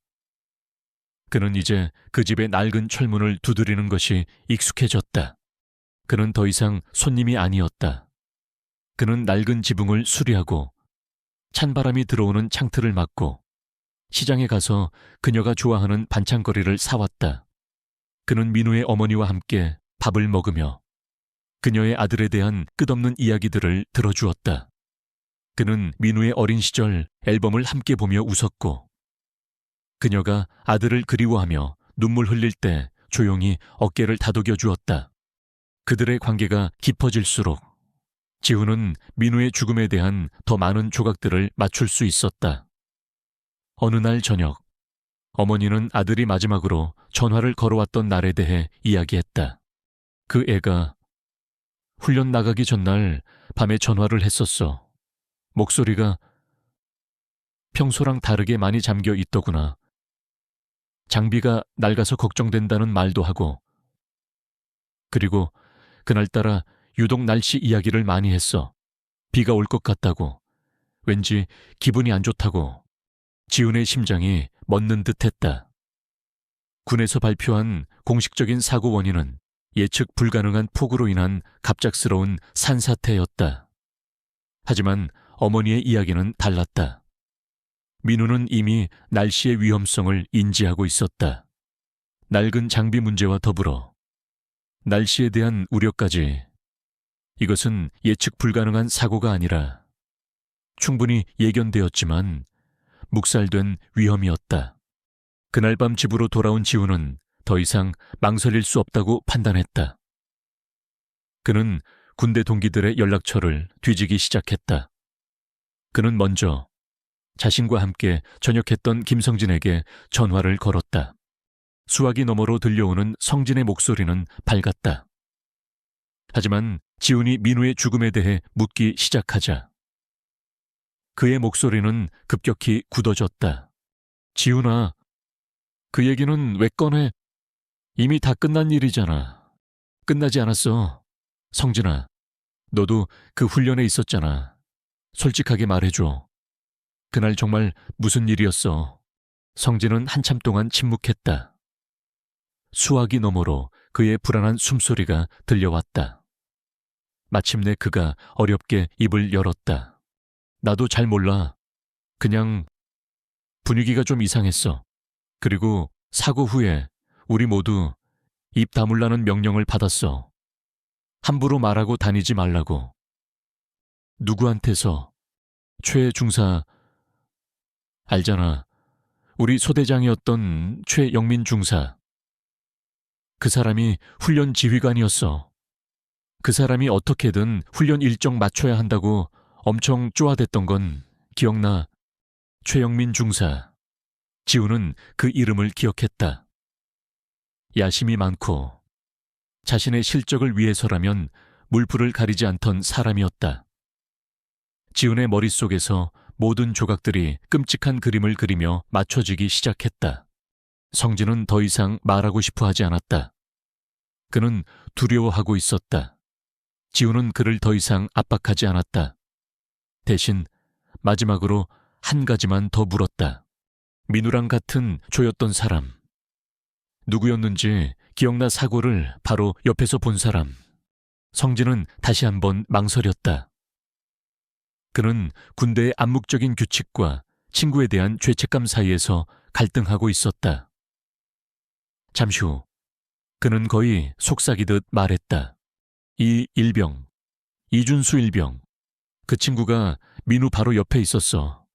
그는 이제 그 집의 낡은 철문을 두드리는 것이 익숙해졌다. 그는 더 이상 손님이 아니었다. 그는 낡은 지붕을 수리하고 찬바람이 들어오는 창틀을 막고 시장에 가서 그녀가 좋아하는 반찬거리를 사왔다. 그는 민우의 어머니와 함께 밥을 먹으며 그녀의 아들에 대한 끝없는 이야기들을 들어주었다. 그는 민우의 어린 시절 앨범을 함께 보며 웃었고 그녀가 아들을 그리워하며 눈물 흘릴 때 조용히 어깨를 다독여 주었다. 그들의 관계가 깊어질수록 지훈은 민우의 죽음에 대한 더 많은 조각들을 맞출 수 있었다. 어느 날 저녁, 어머니는 아들이 마지막으로 전화를 걸어왔던 날에 대해 이야기했다. 그 애가 훈련 나가기 전날 밤에 전화를 했었어. 목소리가 평소랑 다르게 많이 잠겨 있더구나. 장비가 낡아서 걱정된다는 말도 하고 그리고 그날따라 유독 날씨 이야기를 많이 했어. 비가 올 것 같다고. 왠지 기분이 안 좋다고. 지훈의 심장이 멎는 듯했다. 군에서 발표한 공식적인 사고 원인은 예측 불가능한 폭우로 인한 갑작스러운 산사태였다. 하지만 어머니의 이야기는 달랐다. 민우는 이미 날씨의 위험성을 인지하고 있었다. 낡은 장비 문제와 더불어 날씨에 대한 우려까지. 이것은 예측 불가능한 사고가 아니라 충분히 예견되었지만 묵살된 위험이었다. 그날 밤 집으로 돌아온 지훈은 더 이상 망설일 수 없다고 판단했다. 그는 군대 동기들의 연락처를 뒤지기 시작했다. 그는 먼저 자신과 함께 전역했던 김성진에게 전화를 걸었다. 수화기 너머로 들려오는 성진의 목소리는 밝았다. 하지만 지훈이 민우의 죽음에 대해 묻기 시작하자 그의 목소리는 급격히 굳어졌다. 지훈아, 그 얘기는 왜 꺼내? 이미 다 끝난 일이잖아. 끝나지 않았어. 성진아, 너도 그 훈련에 있었잖아. 솔직하게 말해줘. 그날 정말 무슨 일이었어? 성진은 한참 동안 침묵했다. 수화기 너머로 그의 불안한 숨소리가 들려왔다. 마침내 그가 어렵게 입을 열었다. 나도 잘 몰라. 그냥 분위기가 좀 이상했어. 그리고 사고 후에 우리 모두 입 다물라는 명령을 받았어. 함부로 말하고 다니지 말라고. 누구한테서? 최 중사. 알잖아. 우리 소대장이었던 최영민 중사. 그 사람이 훈련 지휘관이었어. 그 사람이 어떻게든 훈련 일정 맞춰야 한다고 엄청 쪼아댔던 건 기억나. 최영민 중사. 지훈은 그 이름을 기억했다. 야심이 많고 자신의 실적을 위해서라면 물풀을 가리지 않던 사람이었다. 지훈의 머릿속에서 모든 조각들이 끔찍한 그림을 그리며 맞춰지기 시작했다. 성진은 더 이상 말하고 싶어 하지 않았다. 그는 두려워하고 있었다. 지훈은 그를 더 이상 압박하지 않았다. 대신 마지막으로 한 가지만 더 물었다. 민우랑 같은 조였던 사람. 누구였는지 기억나 사고를 바로 옆에서 본 사람. 성진은 다시 한번 망설였다. 그는 군대의 암묵적인 규칙과 친구에 대한 죄책감 사이에서 갈등하고 있었다. 잠시 후 그는 거의 속삭이듯 말했다. 이 일병, 이준수 일병. 그 친구가 민우 바로 옆에 있었어.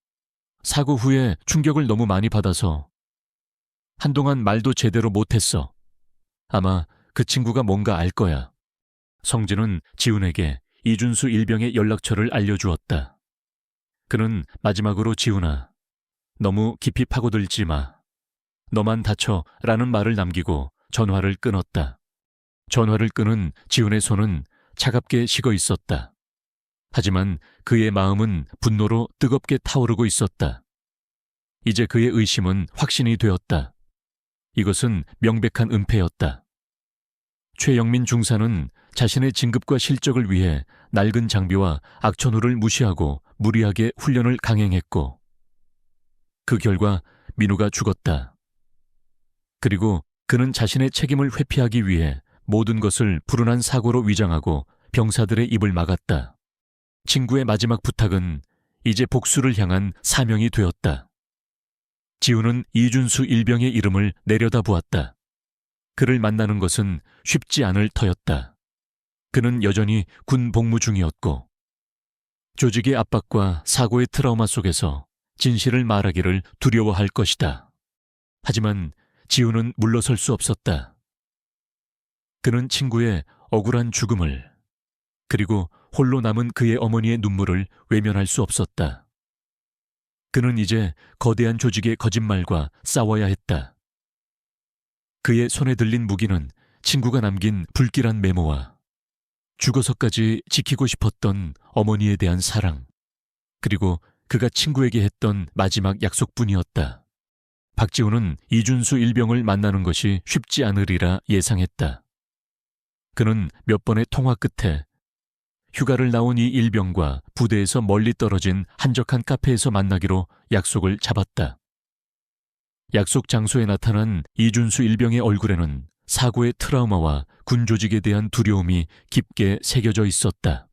사고 후에 충격을 너무 많이 받아서 한동안 말도 제대로 못했어. 아마 그 친구가 뭔가 알 거야. 성진은 지훈에게 이준수 일병의 연락처를 알려주었다. 그는 마지막으로 지훈아, 너무 깊이 파고들지 마. 너만 다쳐 라는 말을 남기고 전화를 끊었다. 전화를 끊은 지훈의 손은 차갑게 식어 있었다. 하지만 그의 마음은 분노로 뜨겁게 타오르고 있었다. 이제 그의 의심은 확신이 되었다. 이것은 명백한 은폐였다. 최영민 중사는 자신의 진급과 실적을 위해 낡은 장비와 악천후를 무시하고 무리하게 훈련을 강행했고 그 결과 민우가 죽었다. 그리고 그는 자신의 책임을 회피하기 위해 모든 것을 불운한 사고로 위장하고 병사들의 입을 막았다. 친구의 마지막 부탁은 이제 복수를 향한 사명이 되었다. 지훈은 이준수 일병의 이름을 내려다보았다. 그를 만나는 것은 쉽지 않을 터였다. 그는 여전히 군 복무 중이었고 조직의 압박과 사고의 트라우마 속에서 진실을 말하기를 두려워할 것이다. 하지만 지훈은 물러설 수 없었다. 그는 친구의 억울한 죽음을 그리고 홀로 남은 그의 어머니의 눈물을 외면할 수 없었다. 그는 이제 거대한 조직의 거짓말과 싸워야 했다. 그의 손에 들린 무기는 친구가 남긴 불길한 메모와 죽어서까지 지키고 싶었던 어머니에 대한 사랑, 그리고 그가 친구에게 했던 마지막 약속뿐이었다. 박지훈은 이준수 일병을 만나는 것이 쉽지 않으리라 예상했다. 그는 몇 번의 통화 끝에 휴가를 나온 이 일병과 부대에서 멀리 떨어진 한적한 카페에서 만나기로 약속을 잡았다. 약속 장소에 나타난 이준수 일병의 얼굴에는 사고의 트라우마와 군 조직에 대한 두려움이 깊게 새겨져 있었다.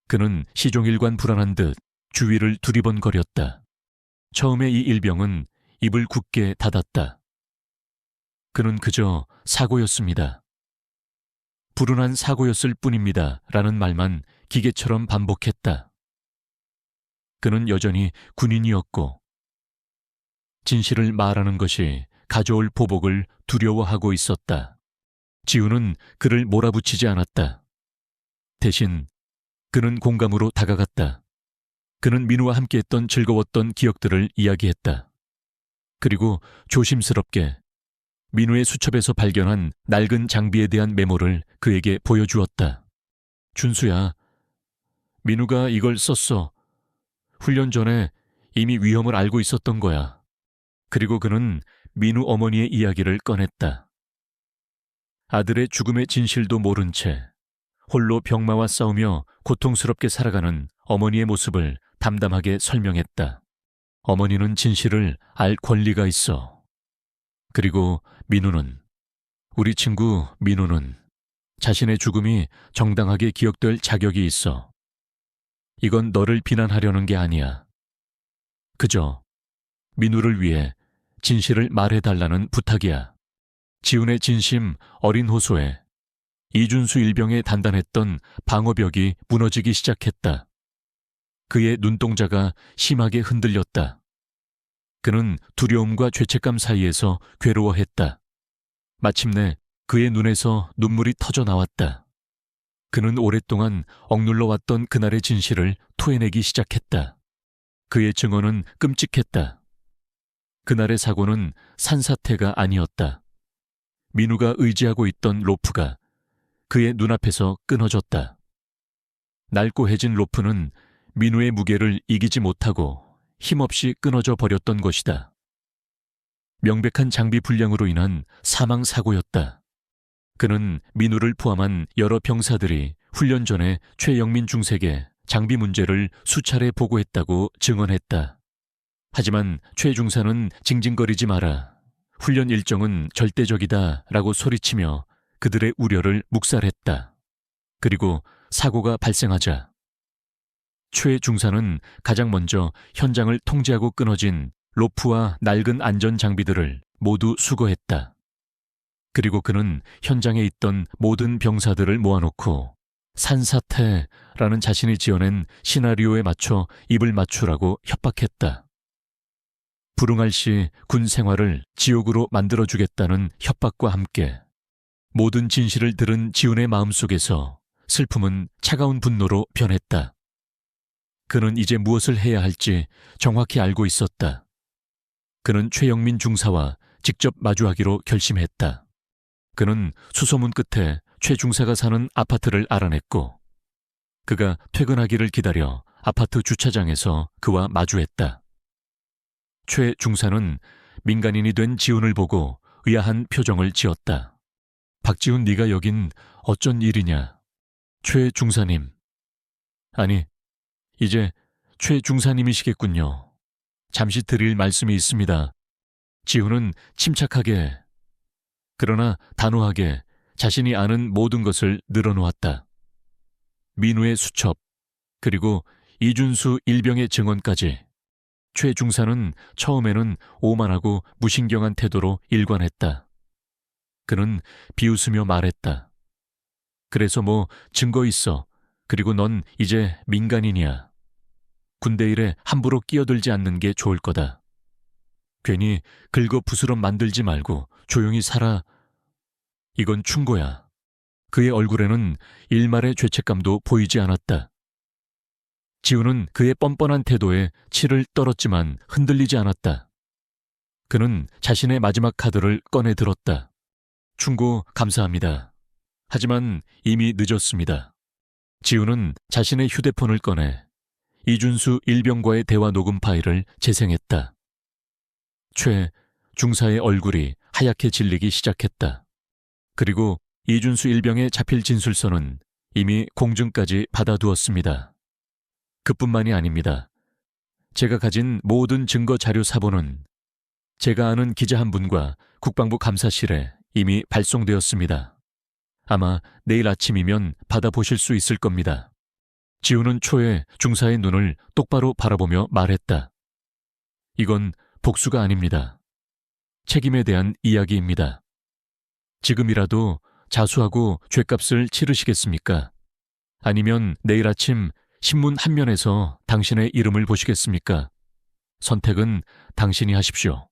그는 시종일관 불안한 듯 주위를 두리번거렸다. 처음에 이 일병은 입을 굳게 닫았다. 그는 그저 사고였습니다. 불운한 사고였을 뿐입니다. 라는 말만 기계처럼 반복했다. 그는 여전히 군인이었고 진실을 말하는 것이 가져올 보복을 두려워하고 있었다. 지훈은 그를 몰아붙이지 않았다. 대신 그는 공감으로 다가갔다. 그는 민우와 함께했던 즐거웠던 기억들을 이야기했다. 그리고 조심스럽게 민우의 수첩에서 발견한 낡은 장비에 대한 메모를 그에게 보여주었다. 준수야, 민우가 이걸 썼어. 훈련 전에 이미 위험을 알고 있었던 거야. 그리고 그는 민우 어머니의 이야기를 꺼냈다. 아들의 죽음의 진실도 모른 채 홀로 병마와 싸우며 고통스럽게 살아가는 어머니의 모습을 담담하게 설명했다. 어머니는 진실을 알 권리가 있어. 그리고 민우는, 우리 친구 민우는 자신의 죽음이 정당하게 기억될 자격이 있어. 이건 너를 비난하려는 게 아니야. 그저 민우를 위해 진실을 말해달라는 부탁이야. 지훈의 진심 어린 호소에 이준수 일병의 단단했던 방어벽이 무너지기 시작했다. 그의 눈동자가 심하게 흔들렸다. 그는 두려움과 죄책감 사이에서 괴로워했다. 마침내 그의 눈에서 눈물이 터져 나왔다. 그는 오랫동안 억눌러 왔던 그날의 진실을 토해내기 시작했다. 그의 증언은 끔찍했다. 그날의 사고는 산사태가 아니었다. 민우가 의지하고 있던 로프가 그의 눈앞에서 끊어졌다. 낡고 해진 로프는 민우의 무게를 이기지 못하고 힘없이 끊어져 버렸던 것이다. 명백한 장비 불량으로 인한 사망 사고였다. 그는 민우를 포함한 여러 병사들이 훈련 전에 최영민 중사에게 장비 문제를 수차례 보고했다고 증언했다. 하지만 최 중사는 징징거리지 마라, 훈련 일정은 절대적이다 라고 소리치며 그들의 우려를 묵살했다. 그리고 사고가 발생하자 최 중사는 가장 먼저 현장을 통제하고 끊어진 로프와 낡은 안전 장비들을 모두 수거했다. 그리고 그는 현장에 있던 모든 병사들을 모아놓고 산사태라는 자신이 지어낸 시나리오에 맞춰 입을 맞추라고 협박했다. 불응할 시 군 생활을 지옥으로 만들어주겠다는 협박과 함께 모든 진실을 들은 지훈의 마음속에서 슬픔은 차가운 분노로 변했다. 그는 이제 무엇을 해야 할지 정확히 알고 있었다. 그는 최영민 중사와 직접 마주하기로 결심했다. 그는 수소문 끝에 최 중사가 사는 아파트를 알아냈고 그가 퇴근하기를 기다려 아파트 주차장에서 그와 마주했다. 최 중사는 민간인이 된 지훈을 보고 의아한 표정을 지었다. 박지훈, 네가 여긴 어쩐 일이냐? 최 중사님. 아니, 이제 최 중사님이시겠군요. 잠시 드릴 말씀이 있습니다. 지훈은 침착하게 그러나 단호하게 자신이 아는 모든 것을 늘어놓았다. 민우의 수첩, 그리고 이준수 일병의 증언까지. 최 중사는 처음에는 오만하고 무신경한 태도로 일관했다. 그는 비웃으며 말했다. 그래서 뭐 증거 있어. 그리고 넌 이제 민간인이야. 군대 일에 함부로 끼어들지 않는 게 좋을 거다. 괜히 긁어 부스럼 만들지 말고 조용히 살아. 이건 충고야. 그의 얼굴에는 일말의 죄책감도 보이지 않았다. 지훈은 그의 뻔뻔한 태도에 치를 떨었지만 흔들리지 않았다. 그는 자신의 마지막 카드를 꺼내 들었다. 충고 감사합니다. 하지만 이미 늦었습니다. 지훈은 자신의 휴대폰을 꺼내 이준수 일병과의 대화 녹음 파일을 재생했다. 최 중사의 얼굴이 하얗게 질리기 시작했다. 그리고 이준수 일병의 자필 진술서는 이미 공증까지 받아두었습니다. 그뿐만이 아닙니다. 제가 가진 모든 증거 자료 사본은 제가 아는 기자 한 분과 국방부 감사실에 이미 발송되었습니다. 아마 내일 아침이면 받아보실 수 있을 겁니다. 지훈은 초에 중사의 눈을 똑바로 바라보며 말했다. 이건 복수가 아닙니다. 책임에 대한 이야기입니다. 지금이라도 자수하고 죗값을 치르시겠습니까? 아니면 내일 아침 신문 한 면에서 당신의 이름을 보시겠습니까? 선택은 당신이 하십시오.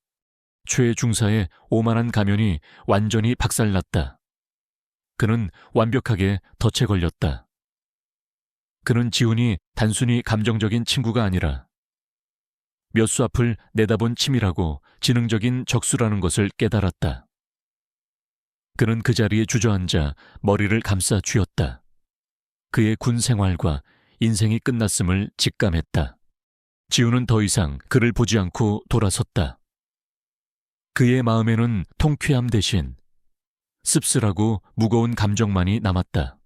최 중사의 오만한 가면이 완전히 박살났다. 그는 완벽하게 덫에 걸렸다. 그는 지훈이 단순히 감정적인 친구가 아니라 몇 수 앞을 내다본 치밀하고 지능적인 적수라는 것을 깨달았다. 그는 그 자리에 주저앉아 머리를 감싸 쥐었다. 그의 군 생활과 인생이 끝났음을 직감했다. 지훈은 더 이상 그를 보지 않고 돌아섰다. 그의 마음에는 통쾌함 대신 씁쓸하고 무거운 감정만이 남았다.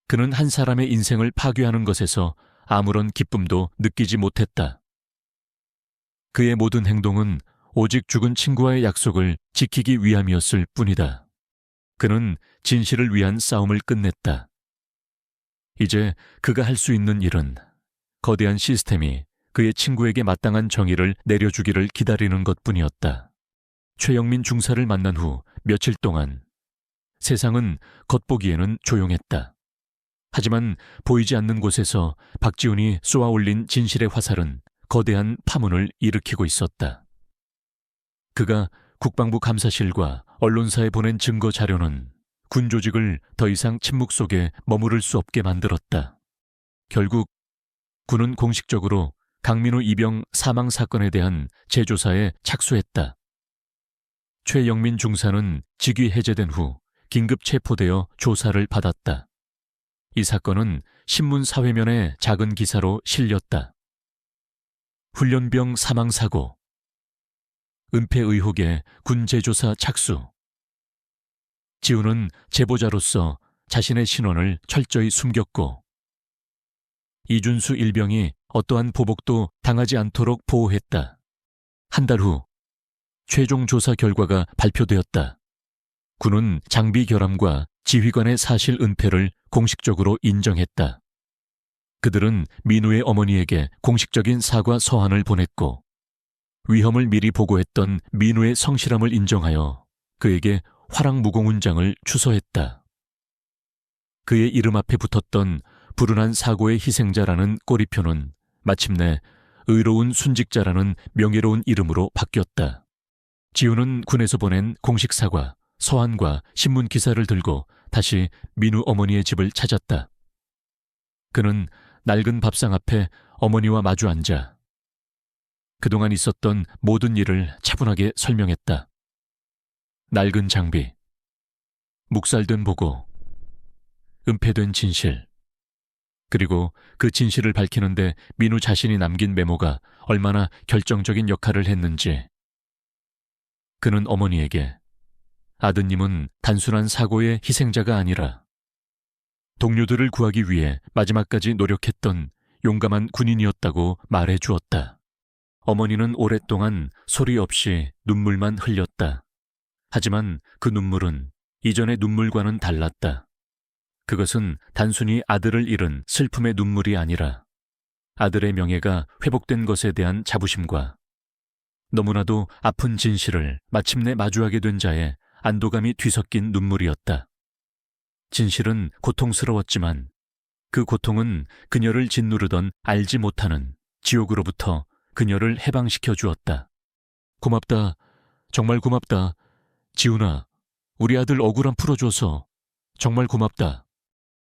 그는 한 사람의 인생을 파괴하는 것에서 아무런 기쁨도 느끼지 못했다. 그의 모든 행동은 오직 죽은 친구와의 약속을 지키기 위함이었을 뿐이다. 그는 진실을 위한 싸움을 끝냈다. 이제 그가 할 수 있는 일은 거대한 시스템이 그의 친구에게 마땅한 정의를 내려주기를 기다리는 것뿐이었다. 최영민 중사를 만난 후 며칠 동안 세상은 겉보기에는 조용했다. 하지만 보이지 않는 곳에서 박지훈이 쏘아올린 진실의 화살은 거대한 파문을 일으키고 있었다. 그가 국방부 감사실과 언론사에 보낸 증거 자료는 군 조직을 더 이상 침묵 속에 머무를 수 없게 만들었다. 결국 군은 공식적으로 강민우 이병 사망 사건에 대한 재조사에 착수했다. 최영민 중사는 직위 해제된 후 긴급 체포되어 조사를 받았다. 이 사건은 신문 사회면에 작은 기사로 실렸다. 훈련병 사망사고, 은폐 의혹에 군 재조사 착수. 지우는 제보자로서 자신의 신원을 철저히 숨겼고 이준수 일병이 어떠한 보복도 당하지 않도록 보호했다. 한 달 후 최종 조사 결과가 발표되었다. 군은 장비 결함과 지휘관의 사실 은폐를 공식적으로 인정했다. 그들은 민우의 어머니에게 공식적인 사과 서한을 보냈고 위험을 미리 보고했던 민우의 성실함을 인정하여 그에게 화랑무공훈장을 추서했다. 그의 이름 앞에 붙었던 불운한 사고의 희생자라는 꼬리표는 마침내 의로운 순직자라는 명예로운 이름으로 바뀌었다. 지우는 군에서 보낸 공식 사과, 서한과 신문 기사를 들고 다시 민우 어머니의 집을 찾았다. 그는 낡은 밥상 앞에 어머니와 마주 앉아 그동안 있었던 모든 일을 차분하게 설명했다. 낡은 장비, 묵살된 보고, 은폐된 진실, 그리고 그 진실을 밝히는데 민우 자신이 남긴 메모가 얼마나 결정적인 역할을 했는지. 그는 어머니에게 아드님은 단순한 사고의 희생자가 아니라 동료들을 구하기 위해 마지막까지 노력했던 용감한 군인이었다고 말해 주었다. 어머니는 오랫동안 소리 없이 눈물만 흘렸다. 하지만 그 눈물은 이전의 눈물과는 달랐다. 그것은 단순히 아들을 잃은 슬픔의 눈물이 아니라 아들의 명예가 회복된 것에 대한 자부심과 너무나도 아픈 진실을 마침내 마주하게 된 자의 안도감이 뒤섞인 눈물이었다. 진실은 고통스러웠지만 그 고통은 그녀를 짓누르던 알지 못하는 지옥으로부터 그녀를 해방시켜 주었다. 고맙다. 정말 고맙다. 지훈아, 우리 아들 억울함 풀어줘서 정말 고맙다.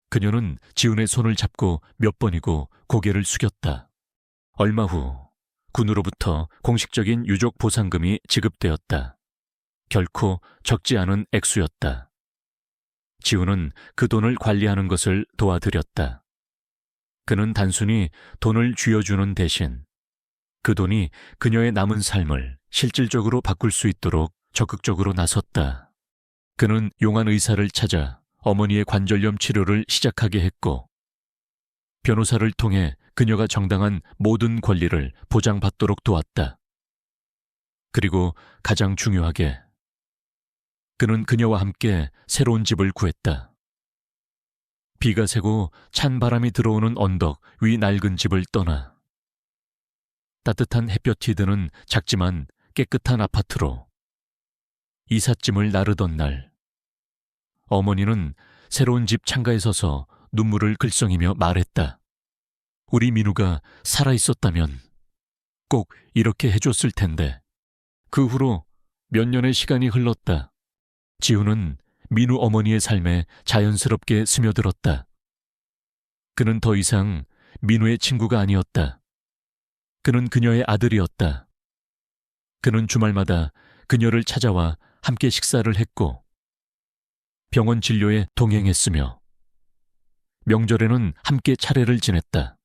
그녀는 지훈의 손을 잡고 몇 번이고 고개를 숙였다. 얼마 후 군으로부터 공식적인 유족 보상금이 지급되었다. 결코 적지 않은 액수였다. 지훈은 그 돈을 관리하는 것을 도와드렸다. 그는 단순히 돈을 쥐어주는 대신 그 돈이 그녀의 남은 삶을 실질적으로 바꿀 수 있도록 적극적으로 나섰다. 그는 용한 의사를 찾아 어머니의 관절염 치료를 시작하게 했고 변호사를 통해 그녀가 정당한 모든 권리를 보장받도록 도왔다. 그리고 가장 중요하게 그는 그녀와 함께 새로운 집을 구했다. 비가 새고 찬 바람이 들어오는 언덕 위 낡은 집을 떠나 따뜻한 햇볕이 드는 작지만 깨끗한 아파트로 이삿짐을 나르던 날 어머니는 새로운 집 창가에 서서 눈물을 글썽이며 말했다. 우리 민우가 살아있었다면 꼭 이렇게 해줬을 텐데. 그 후로 몇 년의 시간이 흘렀다. 지우는 민우 어머니의 삶에 자연스럽게 스며들었다. 그는 더 이상 민우의 친구가 아니었다. 그는 그녀의 아들이었다. 그는 주말마다 그녀를 찾아와 함께 식사를 했고 병원 진료에 동행했으며 명절에는 함께 차례를 지냈다.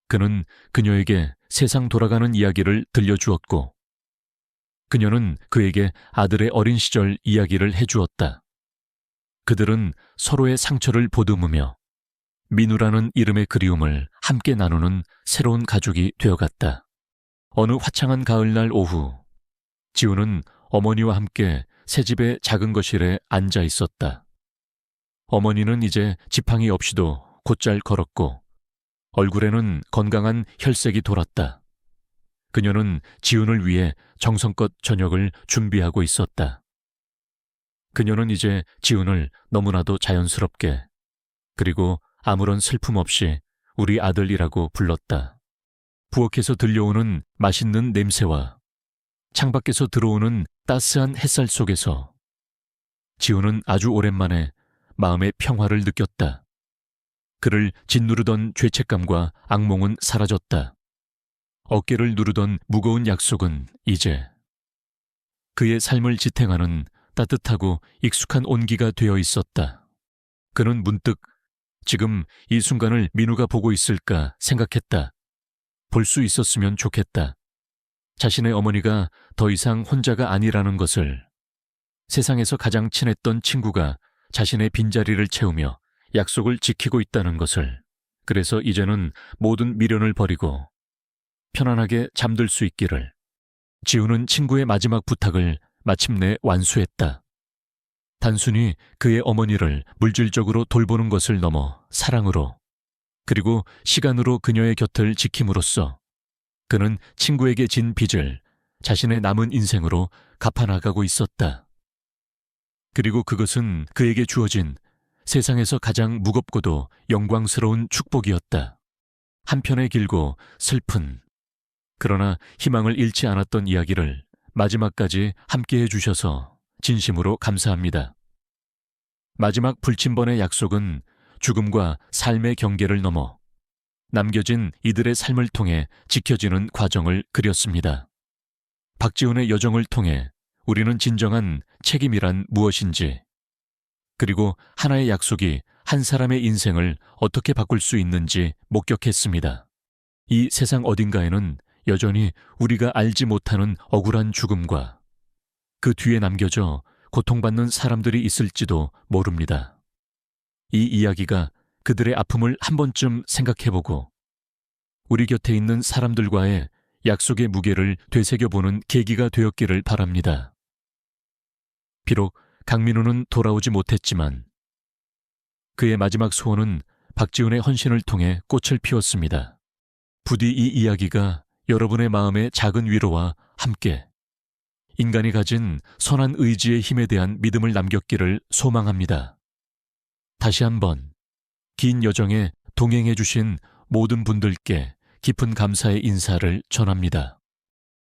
그는 그녀에게 세상 돌아가는 이야기를 들려주었고 그녀는 그에게 아들의 어린 시절 이야기를 해주었다. 그들은 서로의 상처를 보듬으며 민우라는 이름의 그리움을 함께 나누는 새로운 가족이 되어갔다. 어느 화창한 가을날 오후 지우는 어머니와 함께 새집의 작은 거실에 앉아 있었다. 어머니는 이제 지팡이 없이도 곧잘 걸었고 얼굴에는 건강한 혈색이 돌았다. 그녀는 지훈을 위해 정성껏 저녁을 준비하고 있었다. 그녀는 이제 지훈을 너무나도 자연스럽게 그리고 아무런 슬픔 없이 우리 아들이라고 불렀다. 부엌에서 들려오는 맛있는 냄새와 창밖에서 들어오는 따스한 햇살 속에서 지훈은 아주 오랜만에 마음의 평화를 느꼈다. 그를 짓누르던 죄책감과 악몽은 사라졌다. 어깨를 누르던 무거운 약속은 이제 그의 삶을 지탱하는 따뜻하고 익숙한 온기가 되어 있었다. 그는 문득 지금 이 순간을 민우가 보고 있을까 생각했다. 볼 수 있었으면 좋겠다. 자신의 어머니가 더 이상 혼자가 아니라는 것을, 세상에서 가장 친했던 친구가 자신의 빈자리를 채우며 약속을 지키고 있다는 것을, 그래서 이제는 모든 미련을 버리고 편안하게 잠들 수 있기를. 지우는 친구의 마지막 부탁을 마침내 완수했다. 단순히 그의 어머니를 물질적으로 돌보는 것을 넘어 사랑으로, 그리고 시간으로 그녀의 곁을 지킴으로써 그는 친구에게 진 빚을 자신의 남은 인생으로 갚아나가고 있었다. 그리고 그것은 그에게 주어진 세상에서 가장 무겁고도 영광스러운 축복이었다. 한편의 길고 슬픈, 그러나 희망을 잃지 않았던 이야기를 마지막까지 함께해 주셔서 진심으로 감사합니다. 마지막 불침번의 약속은 죽음과 삶의 경계를 넘어 남겨진 이들의 삶을 통해 지켜지는 과정을 그렸습니다. 박지훈의 여정을 통해 우리는 진정한 책임이란 무엇인지, 그리고 하나의 약속이 한 사람의 인생을 어떻게 바꿀 수 있는지 목격했습니다. 이 세상 어딘가에는 여전히 우리가 알지 못하는 억울한 죽음과 그 뒤에 남겨져 고통받는 사람들이 있을지도 모릅니다. 이 이야기가 그들의 아픔을 한 번쯤 생각해보고 우리 곁에 있는 사람들과의 약속의 무게를 되새겨보는 계기가 되었기를 바랍니다. 비록 강민우는 돌아오지 못했지만 그의 마지막 소원은 박지훈의 헌신을 통해 꽃을 피웠습니다. 부디 이 이야기가 여러분의 마음의 작은 위로와 함께 인간이 가진 선한 의지의 힘에 대한 믿음을 남겼기를 소망합니다. 다시 한번 긴 여정에 동행해 주신 모든 분들께 깊은 감사의 인사를 전합니다.